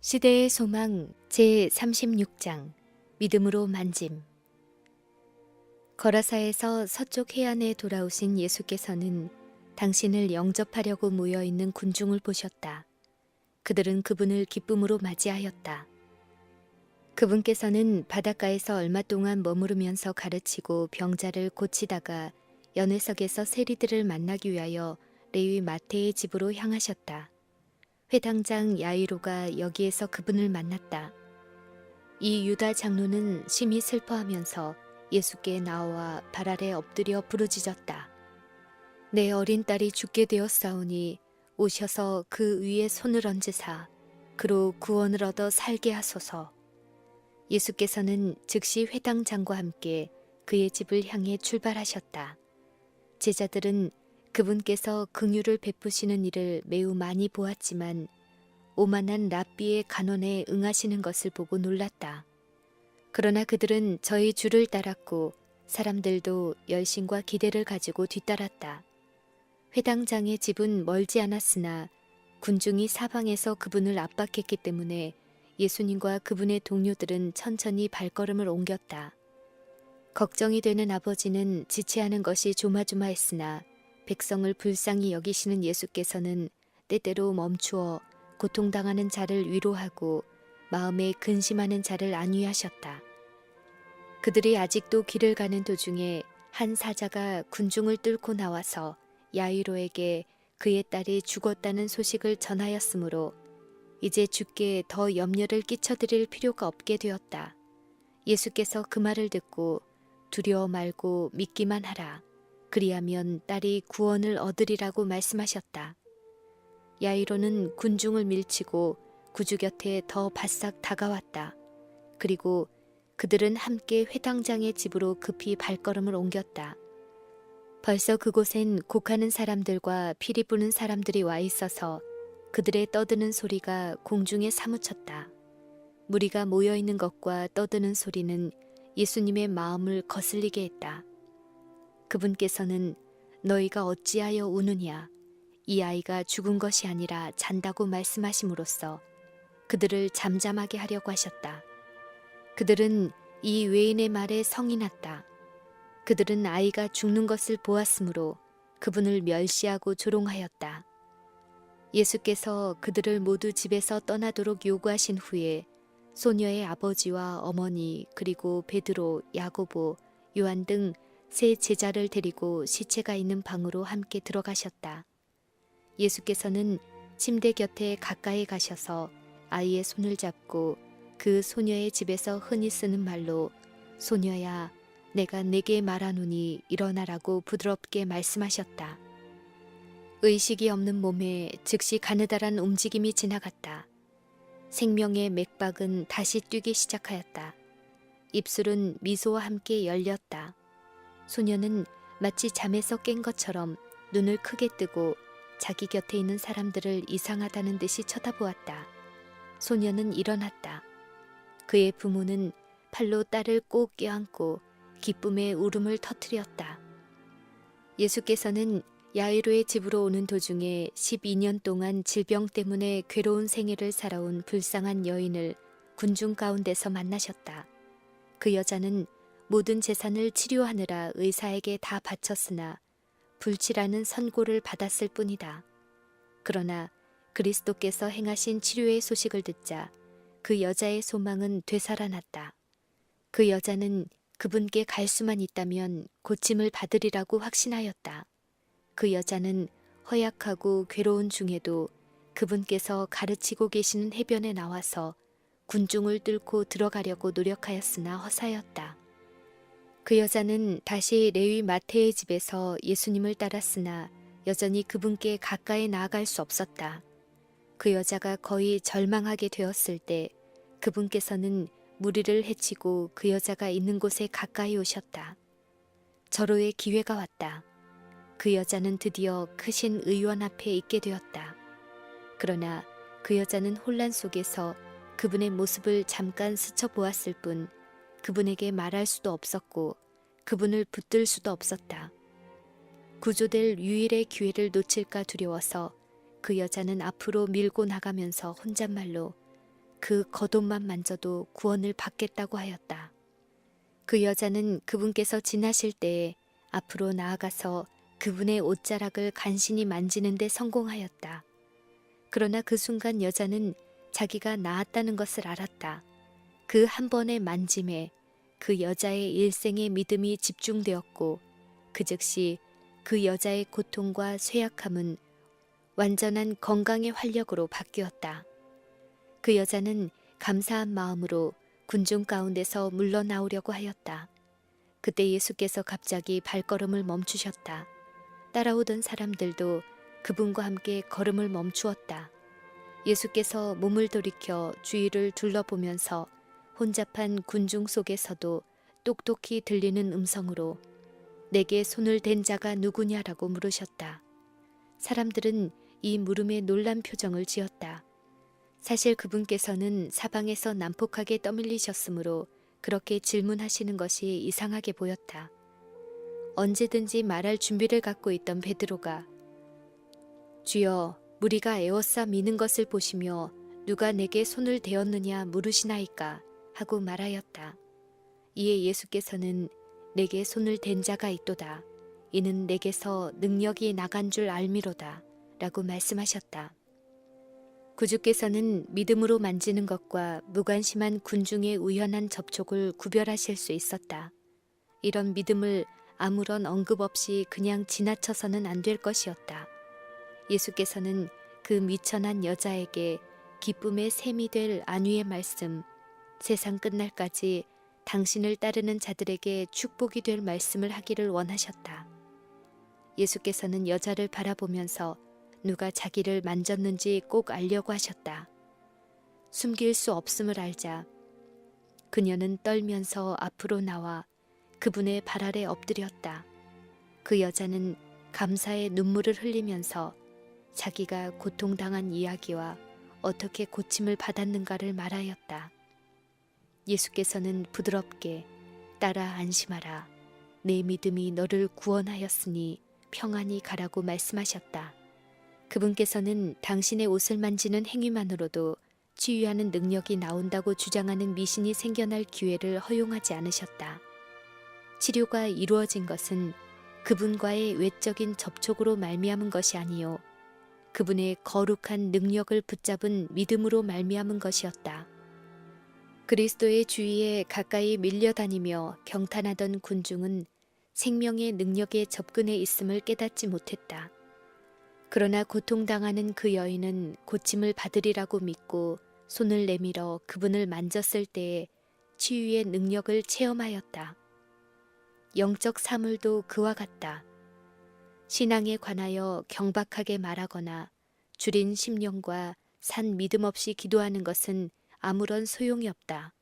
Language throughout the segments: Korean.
시대의 소망 제36장 믿음으로 만짐. 거라사에서 서쪽 해안에 돌아오신 예수께서는 당신을 영접하려고 모여있는 군중을 보셨다. 그들은 그분을 기쁨으로 맞이하였다. 그분께서는 바닷가에서 얼마 동안 머무르면서 가르치고 병자를 고치다가 연회석에서 세리들을 만나기 위하여 레위 마태의 집으로 향하셨다. 회당장 야이로가 여기에서 그분을 만났다. 이 유다 장로는 심히 슬퍼하면서 예수께 나와 발 아래 엎드려 부르짖었다. 내 어린 딸이 죽게 되었사오니 오셔서 그 위에 손을 얹으사 그로 구원을 얻어 살게 하소서. 예수께서는 즉시 회당장과 함께 그의 집을 향해 출발하셨다. 제자들은 그분께서 긍휼을 베푸시는 일을 매우 많이 보았지만 오만한 랍비의 간언에 응하시는 것을 보고 놀랐다. 그러나 그들은 저희 줄을 따랐고 사람들도 열심과 기대를 가지고 뒤따랐다. 회당장의 집은 멀지 않았으나 군중이 사방에서 그분을 압박했기 때문에 예수님과 그분의 동료들은 천천히 발걸음을 옮겼다. 걱정이 되는 아버지는 지체하는 것이 조마조마했으나 백성을 불쌍히 여기시는 예수께서는 때때로 멈추어 고통당하는 자를 위로하고 마음에 근심하는 자를 안위하셨다. 그들이 아직도 길을 가는 도중에 한 사자가 군중을 뚫고 나와서 야이로에게 그의 딸이 죽었다는 소식을 전하였으므로 이제 주께 더 염려를 끼쳐드릴 필요가 없게 되었다. 예수께서 그 말을 듣고 두려워 말고 믿기만 하라. 그리하면 딸이 구원을 얻으리라고 말씀하셨다. 야이로는 군중을 밀치고 구주 곁에 더 바싹 다가왔다. 그리고 그들은 함께 회당장의 집으로 급히 발걸음을 옮겼다. 벌써 그곳엔 곡하는 사람들과 피리 부는 사람들이 와 있어서 그들의 떠드는 소리가 공중에 사무쳤다. 무리가 모여있는 것과 떠드는 소리는 예수님의 마음을 거슬리게 했다. 그분께서는 너희가 어찌하여 우느냐? 이 아이가 죽은 것이 아니라 잔다고 말씀하심으로써 그들을 잠잠하게 하려고 하셨다. 그들은 이 외인의 말에 성이 났다. 그들은 아이가 죽는 것을 보았으므로 그분을 멸시하고 조롱하였다. 예수께서 그들을 모두 집에서 떠나도록 요구하신 후에 소녀의 아버지와 어머니 그리고 베드로, 야고보, 요한 등 세 제자를 데리고 시체가 있는 방으로 함께 들어가셨다. 예수께서는 침대 곁에 가까이 가셔서 아이의 손을 잡고 그 소녀의 집에서 흔히 쓰는 말로 소녀야 내가 네게 말하노니 일어나라고 부드럽게 말씀하셨다. 의식이 없는 몸에 즉시 가느다란 움직임이 지나갔다. 생명의 맥박은 다시 뛰기 시작하였다. 입술은 미소와 함께 열렸다. 소녀는 마치 잠에서 깬 것처럼 눈을 크게 뜨고 자기 곁에 있는 사람들을 이상하다는 듯이 쳐다보았다. 소녀는 일어났다. 그의 부모는 팔로 딸을 꼭 껴안고 기쁨의 울음을 터뜨렸다. 예수께서는 야이로의 집으로 오는 도중에 12년 동안 질병 때문에 괴로운 생애를 살아온 불쌍한 여인을 군중 가운데서 만나셨다. 그 여자는 모든 재산을 치료하느라 의사에게 다 바쳤으나 불치라는 선고를 받았을 뿐이다. 그러나 그리스도께서 행하신 치료의 소식을 듣자 그 여자의 소망은 되살아났다. 그 여자는 그분께 갈 수만 있다면 고침을 받으리라고 확신하였다. 그 여자는 허약하고 괴로운 중에도 그분께서 가르치고 계시는 해변에 나와서 군중을 뚫고 들어가려고 노력하였으나 허사였다. 그 여자는 다시 레위 마태의 집에서 예수님을 따랐으나 여전히 그분께 가까이 나아갈 수 없었다. 그 여자가 거의 절망하게 되었을 때 그분께서는 무리를 해치고 그 여자가 있는 곳에 가까이 오셨다. 절호의 기회가 왔다. 그 여자는 드디어 크신 의원 앞에 있게 되었다. 그러나 그 여자는 혼란 속에서 그분의 모습을 잠깐 스쳐보았을 뿐 그분에게 말할 수도 없었고 그분을 붙들 수도 없었다. 구조될 유일의 기회를 놓칠까 두려워서 그 여자는 앞으로 밀고 나가면서 혼잣말로 그 겉옷만 만져도 구원을 받겠다고 하였다. 그 여자는 그분께서 지나실 때에 앞으로 나아가서 그분의 옷자락을 간신히 만지는 데 성공하였다. 그러나 그 순간 여자는 자기가 나았다는 것을 알았다. 그 한 번의 만짐에 그 여자의 일생의 믿음이 집중되었고 그 즉시 그 여자의 고통과 쇠약함은 완전한 건강의 활력으로 바뀌었다. 그 여자는 감사한 마음으로 군중 가운데서 물러나오려고 하였다. 그때 예수께서 갑자기 발걸음을 멈추셨다. 따라오던 사람들도 그분과 함께 걸음을 멈추었다. 예수께서 몸을 돌이켜 주위를 둘러보면서 혼잡한 군중 속에서도 똑똑히 들리는 음성으로 내게 손을 댄 자가 누구냐라고 물으셨다. 사람들은 이 물음에 놀란 표정을 지었다. 사실 그분께서는 사방에서 난폭하게 떠밀리셨으므로 그렇게 질문하시는 것이 이상하게 보였다. 언제든지 말할 준비를 갖고 있던 베드로가 주여 무리가 에워싸 미는 것을 보시며 누가 내게 손을 대었느냐 물으시나이까 하고 말하였다. 이에 예수께서는 내게 손을 댄 자가 있도다. 이는 내게서 능력이 나간 줄 알미로다 라고 말씀하셨다. 구주께서는 믿음으로 만지는 것과 무관심한 군중의 우연한 접촉을 구별하실 수 있었다. 이런 믿음을 아무런 언급 없이 그냥 지나쳐서는 안 될 것이었다. 예수께서는 그 미천한 여자에게 기쁨의 샘이 될 안위의 말씀, 세상 끝날까지 당신을 따르는 자들에게 축복이 될 말씀을 하기를 원하셨다. 예수께서는 여자를 바라보면서 누가 자기를 만졌는지 꼭 알려고 하셨다. 숨길 수 없음을 알자 그녀는 떨면서 앞으로 나와 그분의 발 아래 엎드렸다. 그 여자는 감사의 눈물을 흘리면서 자기가 고통당한 이야기와 어떻게 고침을 받았는가를 말하였다. 예수께서는 부드럽게 따라 안심하라. 내 믿음이 너를 구원하였으니 평안히 가라고 말씀하셨다. 그분께서는 당신의 옷을 만지는 행위만으로도 치유하는 능력이 나온다고 주장하는 미신이 생겨날 기회를 허용하지 않으셨다. 치료가 이루어진 것은 그분과의 외적인 접촉으로 말미암은 것이 아니요 그분의 거룩한 능력을 붙잡은 믿음으로 말미암은 것이었다. 그리스도의 주위에 가까이 밀려다니며 경탄하던 군중은 생명의 능력에 접근해 있음을 깨닫지 못했다. 그러나 고통당하는 그 여인은 고침을 받으리라고 믿고 손을 내밀어 그분을 만졌을 때에 치유의 능력을 체험하였다. 영적 사물도 그와 같다. 신앙에 관하여 경박하게 말하거나 줄인 심령과 산 믿음 없이 기도하는 것은 아무런 소용이 없다.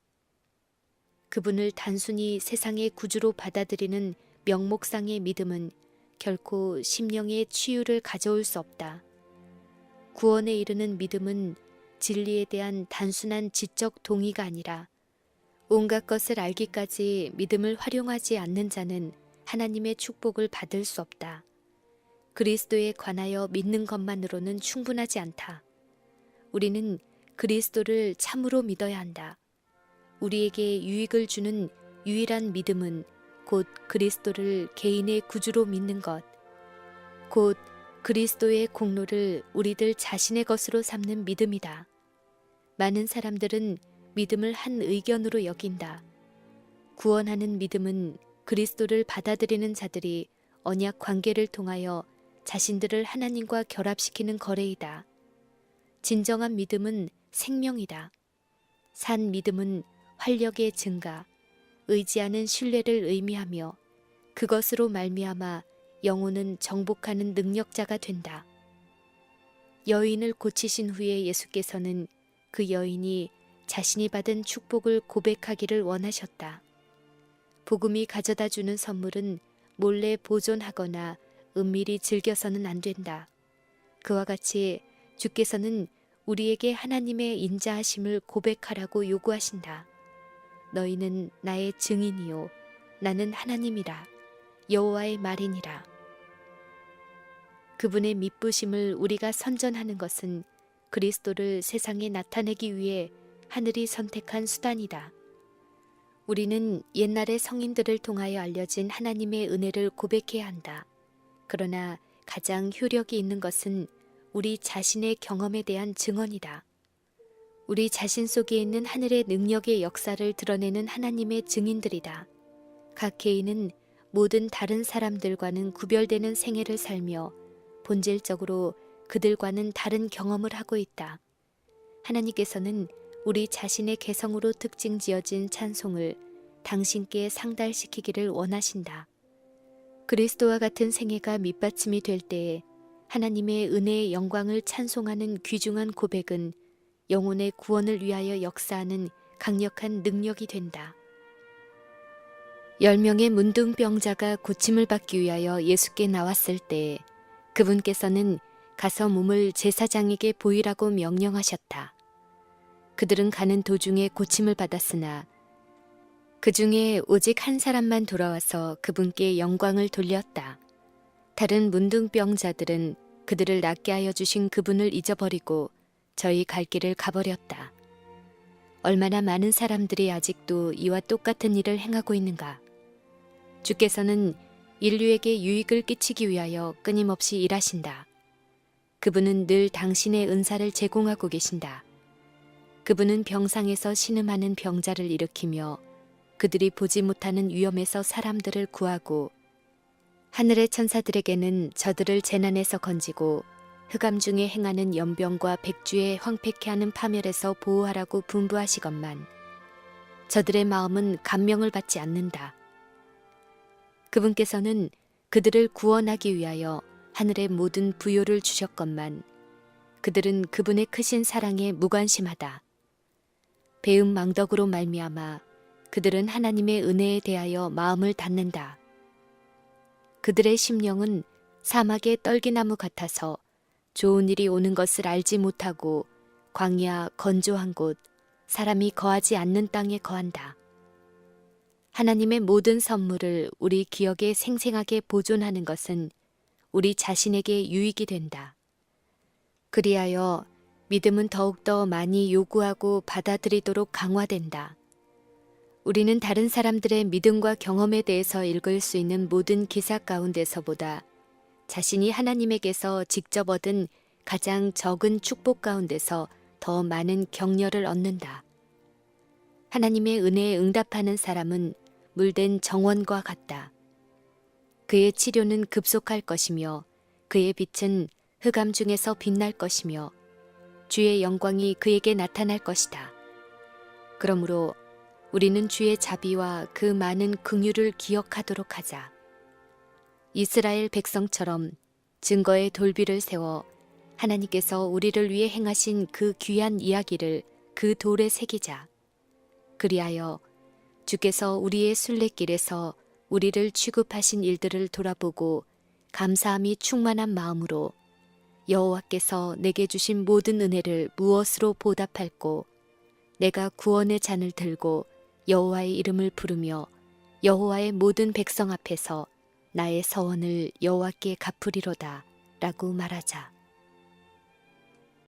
그분을 단순히 세상의 구주로 받아들이는 명목상의 믿음은 결코 심령의 치유를 가져올 수 없다. 구원에 이르는 믿음은 진리에 대한 단순한 지적 동의가 아니라 온갖 것을 알기까지 믿음을 활용하지 않는 자는 하나님의 축복을 받을 수 없다. 그리스도에 관하여 믿는 것만으로는 충분하지 않다. 우리는 그리스도를 참으로 믿어야 한다. 우리에게 유익을 주는 유일한 믿음은 곧 그리스도를 개인의 구주로 믿는 것, 곧 그리스도의 공로를 우리들 자신의 것으로 삼는 믿음이다. 많은 사람들은 믿음을 한 의견으로 여긴다. 구원하는 믿음은 그리스도를 받아들이는 자들이 언약 관계를 통하여 자신들을 하나님과 결합시키는 거래이다. 진정한 믿음은 생명이다. 산 믿음은 활력의 증가, 의지하는 신뢰를 의미하며 그것으로 말미암아 영혼은 정복하는 능력자가 된다. 여인을 고치신 후에 예수께서는 그 여인이 자신이 받은 축복을 고백하기를 원하셨다. 복음이 가져다 주는 선물은 몰래 보존하거나 은밀히 즐겨서는 안 된다. 그와 같이 주께서는 우리에게 하나님의 인자하심을 고백하라고 요구하신다. 너희는 나의 증인이요 나는 하나님이라 여호와의 말이니라. 그분의 미쁘심을 우리가 선전하는 것은 그리스도를 세상에 나타내기 위해 하늘이 선택한 수단이다. 우리는 옛날의 성인들을 통하여 알려진 하나님의 은혜를 고백해야 한다. 그러나 가장 효력이 있는 것은 우리 자신의 경험에 대한 증언이다. 우리 자신 속에 있는 하늘의 능력의 역사를 드러내는 하나님의 증인들이다. 각 개인은 모든 다른 사람들과는 구별되는 생애를 살며 본질적으로 그들과는 다른 경험을 하고 있다. 하나님께서는 우리 자신의 개성으로 특징 지어진 찬송을 당신께 상달시키기를 원하신다. 그리스도와 같은 생애가 밑받침이 될 때에 하나님의 은혜의 영광을 찬송하는 귀중한 고백은 영혼의 구원을 위하여 역사하는 강력한 능력이 된다. 10명의 문둥병자가 고침을 받기 위하여 예수께 나왔을 때 그분께서는 가서 몸을 제사장에게 보이라고 명령하셨다. 그들은 가는 도중에 고침을 받았으나 그 중에 오직 한 사람만 돌아와서 그분께 영광을 돌렸다. 다른 문둥병자들은 그들을 낫게 하여 주신 그분을 잊어버리고 저희 갈 길을 가버렸다. 얼마나 많은 사람들이 아직도 이와 똑같은 일을 행하고 있는가. 주께서는 인류에게 유익을 끼치기 위하여 끊임없이 일하신다. 그분은 늘 당신의 은사를 제공하고 계신다. 그분은 병상에서 신음하는 병자를 일으키며 그들이 보지 못하는 위험에서 사람들을 구하고 하늘의 천사들에게는 저들을 재난에서 건지고 흑암 중에 행하는 연병과 백주에 황폐케 하는 파멸에서 보호하라고 분부하시건만 저들의 마음은 감명을 받지 않는다. 그분께서는 그들을 구원하기 위하여 하늘의 모든 부요를 주셨건만 그들은 그분의 크신 사랑에 무관심하다. 배은 망덕으로 말미암아 그들은 하나님의 은혜에 대하여 마음을 닫는다. 그들의 심령은 사막의 떨기나무 같아서 좋은 일이 오는 것을 알지 못하고 광야 건조한 곳, 사람이 거하지 않는 땅에 거한다. 하나님의 모든 선물을 우리 기억에 생생하게 보존하는 것은 우리 자신에게 유익이 된다. 그리하여 믿음은 더욱더 많이 요구하고 받아들이도록 강화된다. 우리는 다른 사람들의 믿음과 경험에 대해서 읽을 수 있는 모든 기사 가운데서보다 자신이 하나님에게서 직접 얻은 가장 적은 축복 가운데서 더 많은 격려를 얻는다. 하나님의 은혜에 응답하는 사람은 물된 정원과 같다. 그의 치료는 급속할 것이며 그의 빛은 흑암 중에서 빛날 것이며 주의 영광이 그에게 나타날 것이다. 그러므로 우리는 주의 자비와 그 많은 긍휼을 기억하도록 하자. 이스라엘 백성처럼 증거의 돌비를 세워 하나님께서 우리를 위해 행하신 그 귀한 이야기를 그 돌에 새기자. 그리하여 주께서 우리의 순례길에서 우리를 취급하신 일들을 돌아보고 감사함이 충만한 마음으로 여호와께서 내게 주신 모든 은혜를 무엇으로 보답할꼬. 내가 구원의 잔을 들고 여호와의 이름을 부르며 여호와의 모든 백성 앞에서 나의 서원을 여호와께 갚으리로다 라고 말하자.